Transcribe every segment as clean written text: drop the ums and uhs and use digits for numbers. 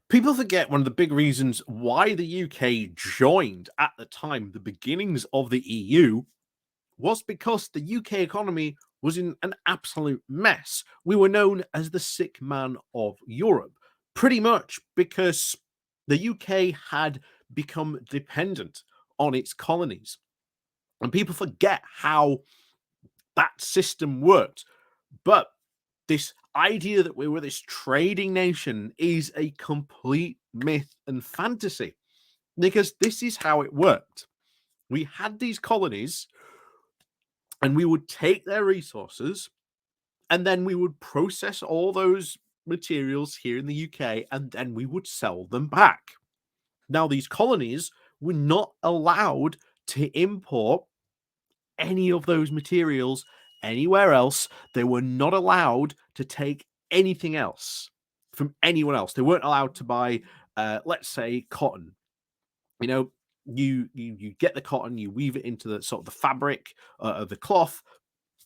People forget one of the big reasons why the UK joined at the time, the beginnings of the EU, was because the UK economy was in an absolute mess. We were known as the sick man of Europe, pretty much because the UK had become dependent on its colonies. And people forget how that system worked. But this idea that we were this trading nation is a complete myth and fantasy, because this is how it worked. We had these colonies and we would take their resources and then we would process all those materials here in the UK and then we would sell them back. Now, these colonies were not allowed to import any of those materials anywhere else. They were not allowed to take anything else from anyone else. They weren't allowed to buy, let's say, cotton. You know, you get the cotton, you weave it into the sort of the fabric of the cloth.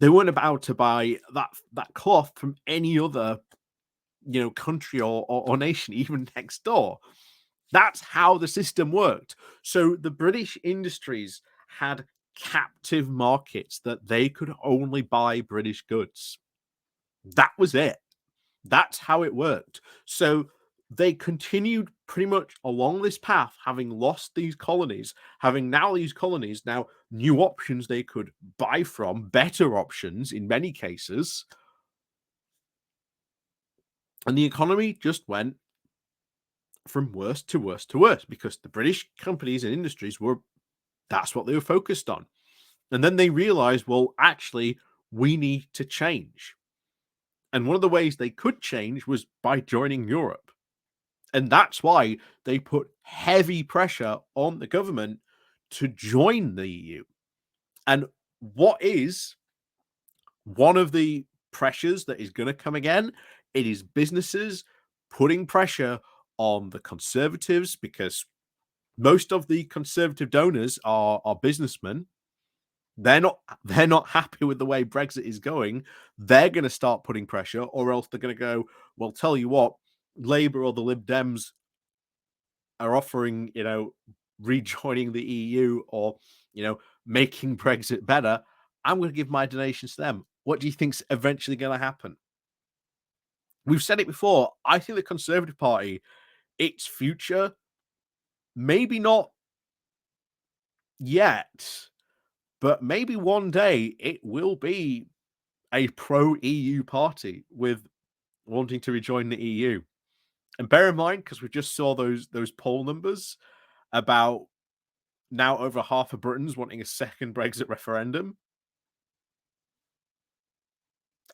They weren't about to buy that cloth from any other country or nation, even next door. That's how the system worked. So the British industries had captive markets that they could only buy British goods. That was it. That's how it worked. So they continued pretty much along this path, having lost these colonies, having now these colonies, now new options they could buy from, better options in many cases. And the economy just went from worse to worse to worse because the British companies and industries that's what they were focused on. And then they realized, well, actually, we need to change. And one of the ways they could change was by joining Europe. And that's why they put heavy pressure on the government to join the EU. And what is one of the pressures that is going to come again? It is businesses putting pressure on the Conservatives, because most of the Conservative donors are businessmen. They're not happy with the way Brexit is going. They're going to start putting pressure, or else they're going to go, well, tell you what, Labour or the Lib Dems are offering, rejoining the EU or, making Brexit better. I'm going to give my donations to them. What do you think's eventually going to happen? We've said it before. I think the Conservative Party, its future, maybe not yet, but maybe one day it will be a pro-EU party with wanting to rejoin the EU. And bear in mind, because we just saw those poll numbers about now over half of Britons wanting a second Brexit referendum.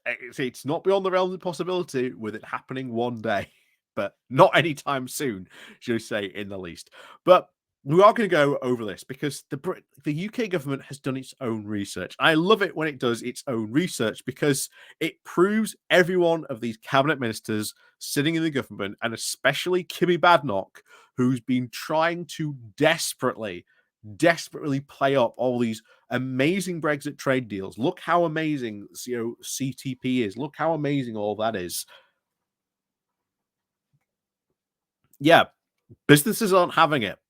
It's not beyond the realms of possibility with it happening one day, but not anytime soon, should we say, in the least. But we are going to go over this because the UK government has done its own research. I love it when it does its own research because it proves every one of these cabinet ministers sitting in the government, and especially Kimmy Badenoch, who's been trying to desperately play up all these amazing Brexit trade deals. Look how amazing CTP is. Look how amazing all that is. Yeah, businesses aren't having it,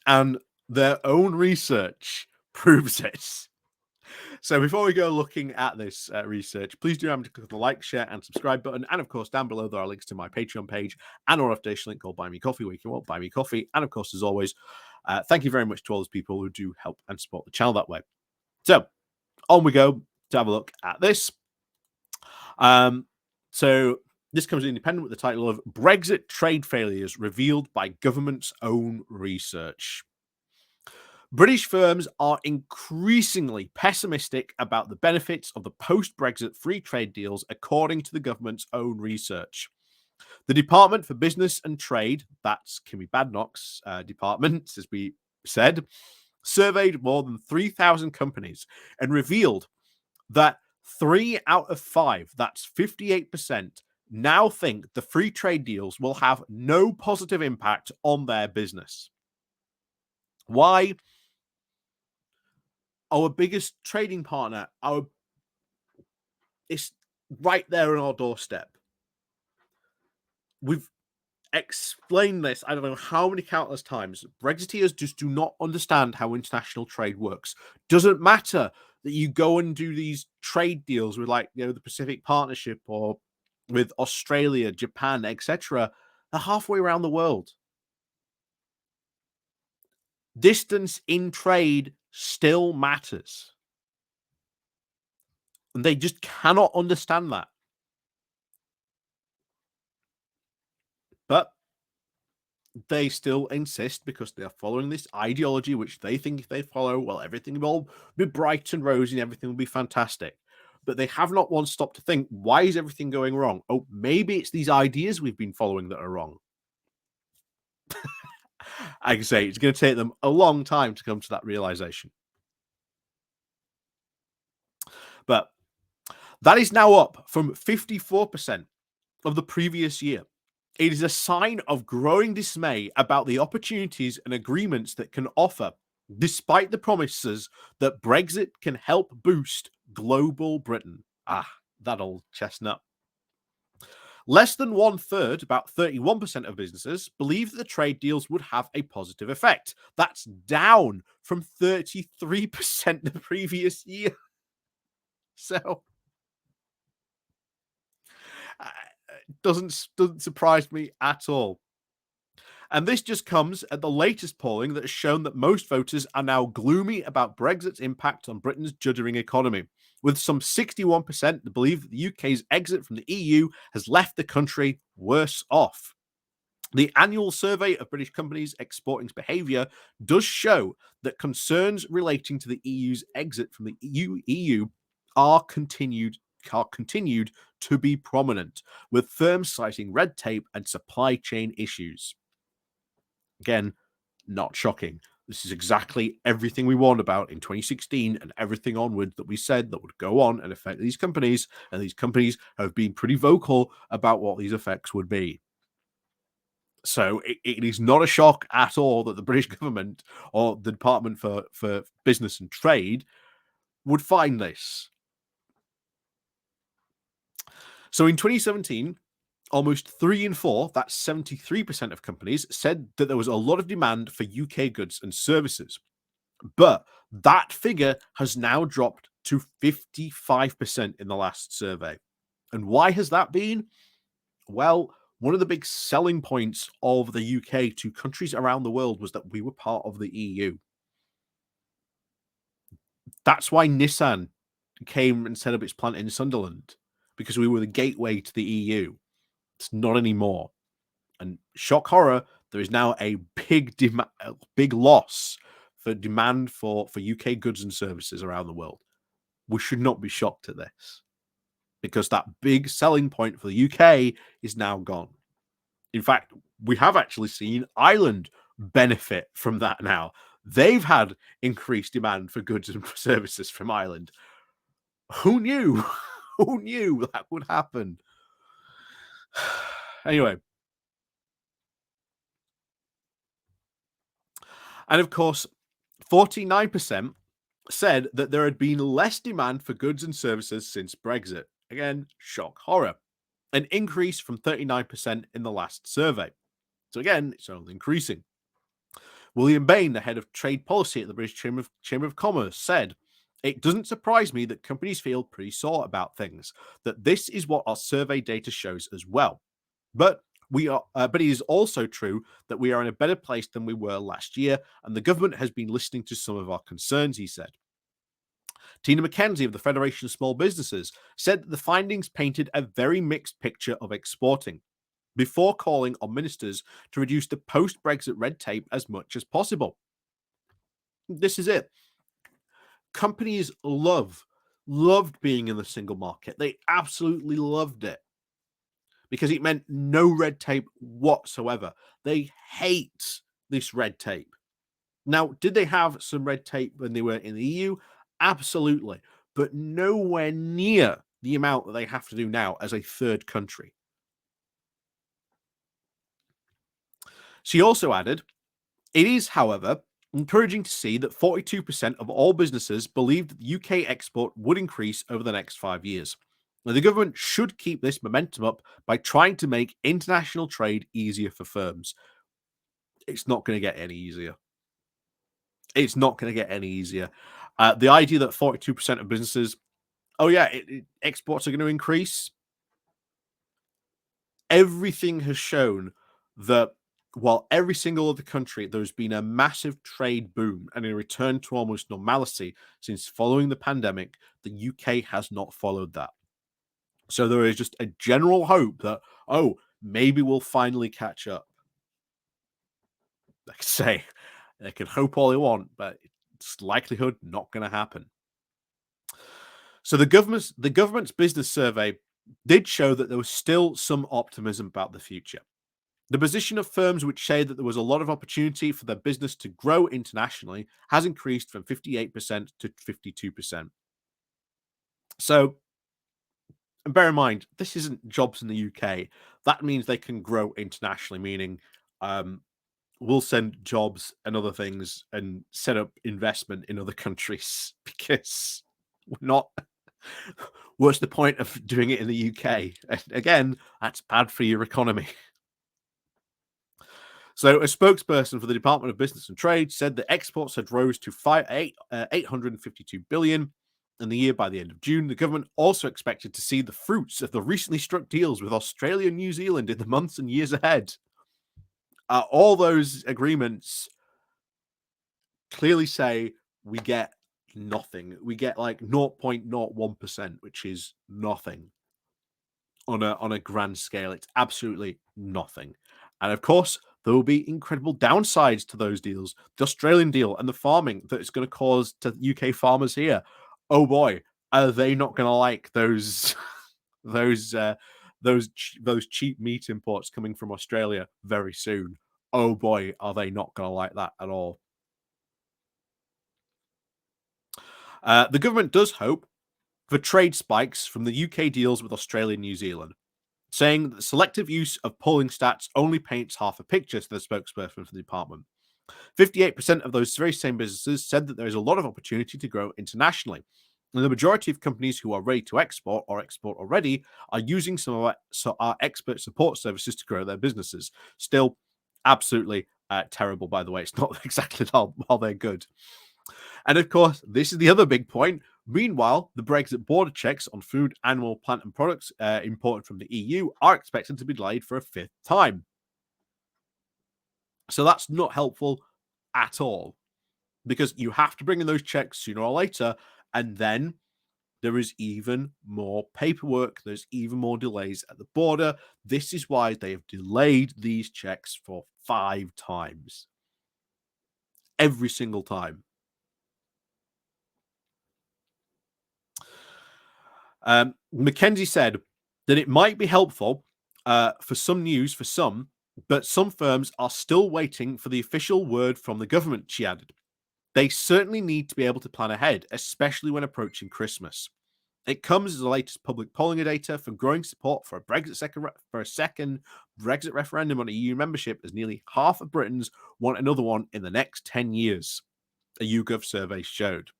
and their own research proves it. So before we go looking at this research, please do remember to click the like, share, and subscribe button. And of course, down below there are links to my Patreon page and our foundation link called Buy Me Coffee, where you can buy me coffee. And of course, as always, thank you very much to all those people who do help and support the channel that way. So on we go to have a look at this. So this comes independent with the title of Brexit Trade Failures Revealed by Government's Own Research. British firms are increasingly pessimistic about the benefits of the post-Brexit free trade deals, according to the government's own research. The Department for Business and Trade, that's Kimmy Badenoch's department, as we said, surveyed more than 3,000 companies and revealed that 3 out of 5, that's 58%, now think the free trade deals will have no positive impact on their business. Why? Our biggest trading partner, it's right there on our doorstep. explained this, I don't know how many countless times. Brexiteers just do not understand how international trade works. Doesn't matter that you go and do these trade deals with, like, the Pacific Partnership or with Australia, Japan, etc. They're halfway around the world. Distance in trade still matters. And they just cannot understand that. But they still insist, because they are following this ideology, which they think if they follow, well, everything will be bright and rosy and everything will be fantastic. But they have not once stopped to think, why is everything going wrong? Oh, maybe it's these ideas we've been following that are wrong. I can say it's going to take them a long time to come to that realization. But that is now up from 54% of the previous year. It is a sign of growing dismay about the opportunities and agreements that can offer, despite the promises that Brexit can help boost global Britain. Ah, that old chestnut. Less than one third, about 31% of businesses, believe that the trade deals would have a positive effect. That's down from 33% the previous year. So doesn't surprise me at all. And this just comes at the latest polling that has shown that most voters are now gloomy about Brexit's impact on Britain's juddering economy, with some 61% that believe that the UK's exit from the EU has left the country worse off. The annual survey of British companies exporting's behaviour does show that concerns relating to the EU's exit from the EU are continued to be prominent, with firms citing red tape and supply chain issues. Again, not shocking. This is exactly everything we warned about in 2016 and everything onward that we said that would go on and affect these companies. And these companies have been pretty vocal about what these effects would be. So it is not a shock at all that the British government or the Department for Business and Trade would find this. So in 2017, almost 3 in 4, that's 73% of companies, said that there was a lot of demand for UK goods and services. But that figure has now dropped to 55% in the last survey. And why has that been? Well, one of the big selling points of the UK to countries around the world was that we were part of the EU. That's why Nissan came and set up its plant in Sunderland, because we were the gateway to the EU. It's not anymore. And shock horror, there is now a big loss for demand for UK goods and services around the world. We should not be shocked at this, because that big selling point for the UK is now gone. In fact, we have actually seen Ireland benefit from that now. They've had increased demand for goods and services from Ireland. Who knew? Who knew that would happen? Anyway. And of course, 49% said that there had been less demand for goods and services since Brexit. Again, shock horror. An increase from 39% in the last survey. So again, it's only increasing. William Bain, the head of trade policy at the British Chamber of Commerce, said, "It doesn't surprise me that companies feel pretty sore about things, that this is what our survey data shows as well. But it is also true that we are in a better place than we were last year, and the government has been listening to some of our concerns," he said. Tina McKenzie of the Federation of Small Businesses said that the findings painted a very mixed picture of exporting, before calling on ministers to reduce the post-Brexit red tape as much as possible. This is it. Companies loved being in the single market. They absolutely loved it, because it meant no red tape whatsoever. They hate this red tape. Now, did they have some red tape when they were in the EU? Absolutely, but nowhere near the amount that they have to do now as a third country. She also added, "It is, however, encouraging to see that 42% of all businesses believe that the UK export would increase over the next 5 years. Now, the government should keep this momentum up by trying to make international trade easier for firms. It's not going to get any easier. It's not going to get any easier. The idea that 42% of businesses, oh yeah, exports are going to increase. Everything has shown that while every single other country, there's been a massive trade boom and a return to almost normalcy since following the pandemic, the UK has not followed that. So there is just a general hope that, oh, maybe we'll finally catch up. Like I say, they can hope all they want, but it's likelihood not going to happen. So the government's business survey did show that there was still some optimism about the future. The position of firms which say that there was a lot of opportunity for their business to grow internationally has increased from 58% to 52%. So, and bear in mind, this isn't jobs in the UK. That means they can grow internationally, meaning um, we'll send jobs and other things and set up investment in other countries because we're not. What's the point of doing it in the UK? And again, that's bad for your economy. So, a spokesperson for the Department of Business and Trade said that exports had rose to 852 billion in the year by the end of June. The government also expected to see the fruits of the recently struck deals with Australia and New Zealand in the months and years ahead. All those agreements clearly say we get nothing. We get like 0.01%, which is nothing on a grand scale. It's absolutely nothing. And of course, there will be incredible downsides to those deals. The Australian deal and the farming that it's going to cause to UK farmers here. Oh boy, are they not going to like those those those cheap meat imports coming from Australia very soon? Oh boy, are they not going to like that at all? The government does hope for trade spikes from the UK deals with Australia and New Zealand, saying that the selective use of polling stats only paints half a picture, to the spokesperson for the department. 58% of those very same businesses said that there is a lot of opportunity to grow internationally. And the majority of companies who are ready to export or export already are using some of our expert support services to grow their businesses. Still, absolutely terrible, by the way. It's not exactly all they're good. And of course, this is the other big point. Meanwhile, the Brexit border checks on food, animal, plant, and products imported from the EU are expected to be delayed for a fifth time. So that's not helpful at all because you have to bring in those checks sooner or later. And then there is even more paperwork. There's even more delays at the border. This is why they have delayed these checks for 5 times. Every single time. Mackenzie said that it might be helpful for some news for some, but some firms are still waiting for the official word from the government, she added. They certainly need to be able to plan ahead, especially when approaching Christmas. It comes as the latest public polling data for growing support for a second Brexit referendum on EU membership, as nearly half of Britons want another one in the next 10 years, a YouGov survey showed.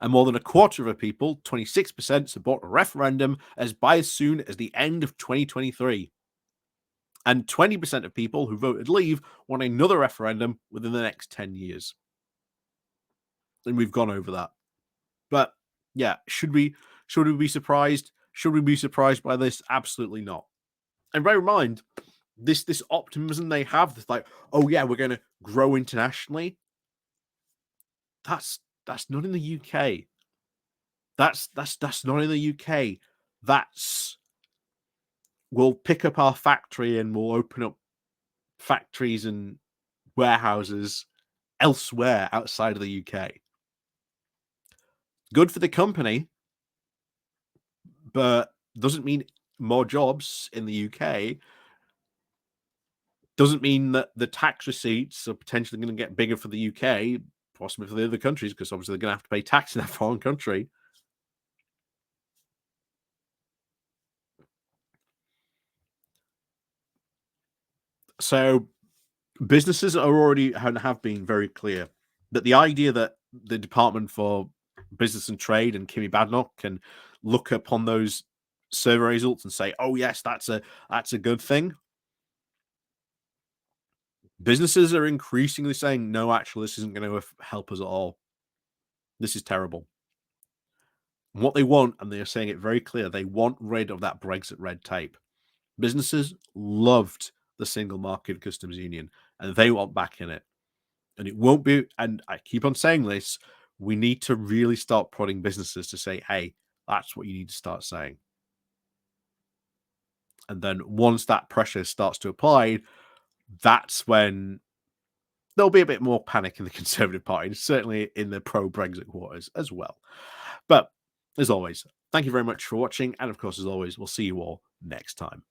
And more than a quarter of people, 26%, support a referendum as soon as the end of 2023. And 20% of people who voted leave want another referendum within the next 10 years. And we've gone over that. But yeah, should we be surprised? Should we be surprised by this? Absolutely not. And bear in mind, this optimism they have, this like, oh yeah, we're going to grow internationally. That's not in the UK. That's not in the UK. That's we'll pick up our factory and we'll open up factories and warehouses elsewhere outside of the UK. Good for the company, but doesn't mean more jobs in the UK. Doesn't mean that the tax receipts are potentially going to get bigger for the UK, possibly for the other countries, because obviously they're going to have to pay tax in that foreign country. So businesses are already have been very clear that the idea that the Department for Business and Trade and Kimmy Badnock can look upon those survey results and say, "Oh yes, that's a good thing." Businesses are increasingly saying, "No, actually, this isn't going to help us at all. This is terrible." And what they want, and they are saying it very clear, they want rid of that Brexit red tape. Businesses loved the single market customs union, and they want back in it. And it won't be. And I keep on saying this. We need to really start prodding businesses to say, "Hey, that's what you need to start saying." And then once that pressure starts to apply, that's when there'll be a bit more panic in the Conservative Party, certainly in the pro-Brexit quarters as well. But as always, thank you very much for watching. And of course, as always, we'll see you all next time.